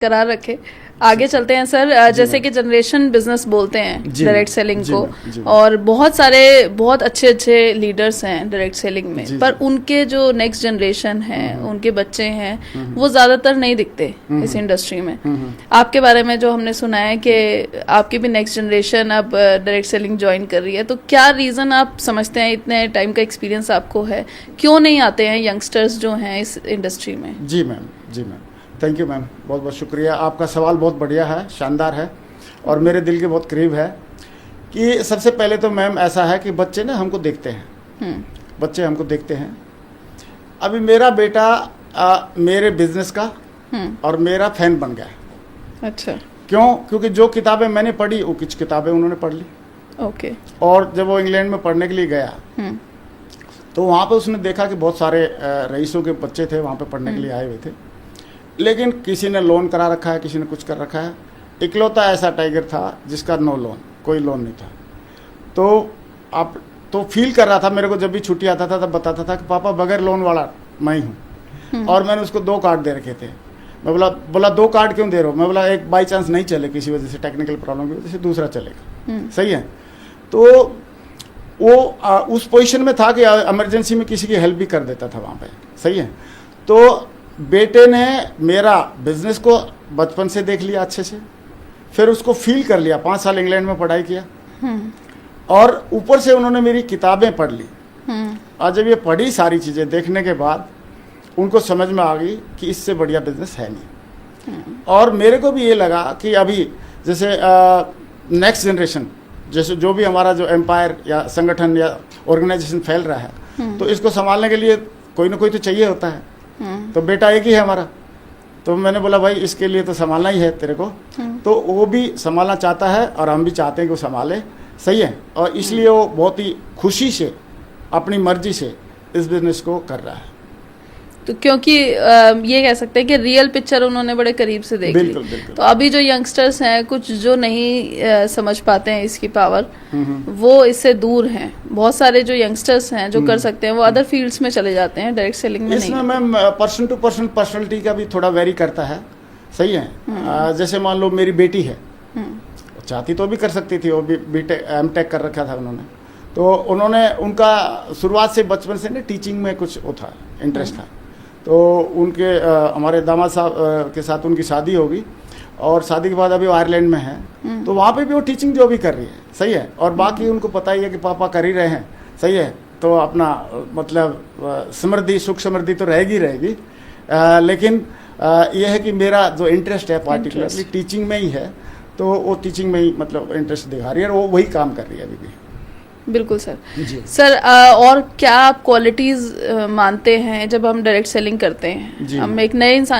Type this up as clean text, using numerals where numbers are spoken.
करार रखे। आगे चलते हैं सर। जैसे कि जनरेशन बिजनेस बोलते हैं डायरेक्ट सेलिंग को, और बहुत सारे बहुत अच्छे लीडर्स हैं डायरेक्ट सेलिंग में, पर उनके जो नेक्स्ट जनरेशन है, उनके बच्चे हैं, वो ज़्यादातर नहीं दिखते इस इंडस्ट्री में। आपके बारे में जो हमने सुना है कि आपकी भी नेक्स्ट जनरेशन अब डायरेक्ट सेलिंग ज्वाइन कर रही है, तो क्या रीज़न आप समझते हैं, इतने टाइम का एक्सपीरियंस आपको है, क्यों नहीं आते हैं यंगस्टर्स जो हैं इस इंडस्ट्री में? जी मैम, थैंक यू मैम, बहुत बहुत शुक्रिया। आपका सवाल बहुत बढ़िया है, शानदार है और मेरे दिल के बहुत करीब है। कि सबसे पहले तो मैम ऐसा है कि बच्चे ना हमको देखते हैं, बच्चे हमको देखते हैं। अभी मेरा बेटा मेरे बिजनेस का और मेरा फैन बन गया। अच्छा, क्यों? क्योंकि जो किताबें मैंने पढ़ी वो कुछ किताबें उन्होंने पढ़ ली। ओके। और जब वो इंग्लैंड में पढ़ने के लिए गया तो वहाँ पे उसने देखा कि बहुत सारे रईसों के बच्चे थे वहाँ पे पढ़ने के लिए आए हुए थे, लेकिन किसी ने लोन करा रखा है, किसी ने कुछ कर रखा है। इकलौता ऐसा टाइगर था जिसका नो लोन, कोई लोन नहीं था। तो आप तो फील कर रहा था, मेरे को जब भी छुट्टी आता था तब बताता था कि पापा बगैर लोन वाला मैं ही हूँ। और मैंने उसको 2 कार्ड दे रखे थे। मैं बोला 2 कार्ड क्यों दे रहे हो? मैं बोला एक बाई चांस नहीं चले किसी वजह से, टेक्निकल प्रॉब्लम की वजह से, दूसरा चलेगा। सही है। तो वो उस पोजीशन में था कि इमरजेंसी में किसी की हेल्प भी कर देता था वहाँ पे। सही है। तो बेटे ने मेरा बिजनेस को बचपन से देख लिया अच्छे से, फिर उसको फील कर लिया। 5 साल इंग्लैंड में पढ़ाई किया और ऊपर से उन्होंने मेरी किताबें पढ़ ली। और जब ये पढ़ी सारी चीज़ें देखने के बाद उनको समझ में आ गई कि इससे बढ़िया बिजनेस है नहीं। और मेरे को भी ये लगा कि अभी जैसे नेक्स्ट जनरेशन, जैसे जो भी हमारा जो एम्पायर या संगठन या ऑर्गेनाइजेशन फैल रहा है, तो इसको संभालने के लिए कोई ना कोई तो चाहिए होता है। तो बेटा एक ही है हमारा। तो मैंने बोला भाई इसके लिए तो संभालना ही है तेरे को। तो वो भी संभालना चाहता है और हम भी चाहते हैं कि वो संभाले। सही है। और इसलिए वो बहुत ही खुशी से अपनी मर्जी से इस बिजनेस को कर रहा है। तो क्योंकि ये कह सकते हैं कि रियल पिक्चर उन्होंने बड़े करीब से देख ली। तो अभी जो यंगस्टर्स हैं, कुछ जो नहीं समझ पाते हैं इसकी पावर, वो इससे दूर हैं। बहुत सारे जो यंगस्टर्स हैं जो कर सकते हैं, वो अदर फील्ड्स में चले जाते हैं, डायरेक्ट सेलिंग में नहीं। इसमें ma'am person to person personality का भी थोड़ा वेरी करता है। सही है। जैसे मान लो मेरी बेटी है, चाहती तो भी कर सकती थी, वो भी बीटेक एमटेक कर रखा था उन्होंने। तो उन्होंने उनका शुरुआत से बचपन से ना टीचिंग में कुछ वो था, इंटरेस्ट था। तो उनके हमारे दामाद साहब के साथ उनकी शादी होगी और शादी के बाद अभी वो आयरलैंड में है। तो वहाँ पे भी वो टीचिंग जो भी कर रही है। सही है। और बाकी उनको पता ही है कि पापा कर ही रहे हैं। सही है। तो अपना मतलब समृद्धि, सुख समृद्धि तो रहेगी। लेकिन यह है कि मेरा जो इंटरेस्ट है पार्टिकुलरली टीचिंग में ही है, तो वो टीचिंग में ही मतलब इंटरेस्ट दिखा रही है और वो वही काम कर रही है अभी भी। बिल्कुल सर। सर और क्या आप क्वालिटीज मानते हैं जब हम डायरेक्ट सेलिंग करते हैं? हम एक नए इंसान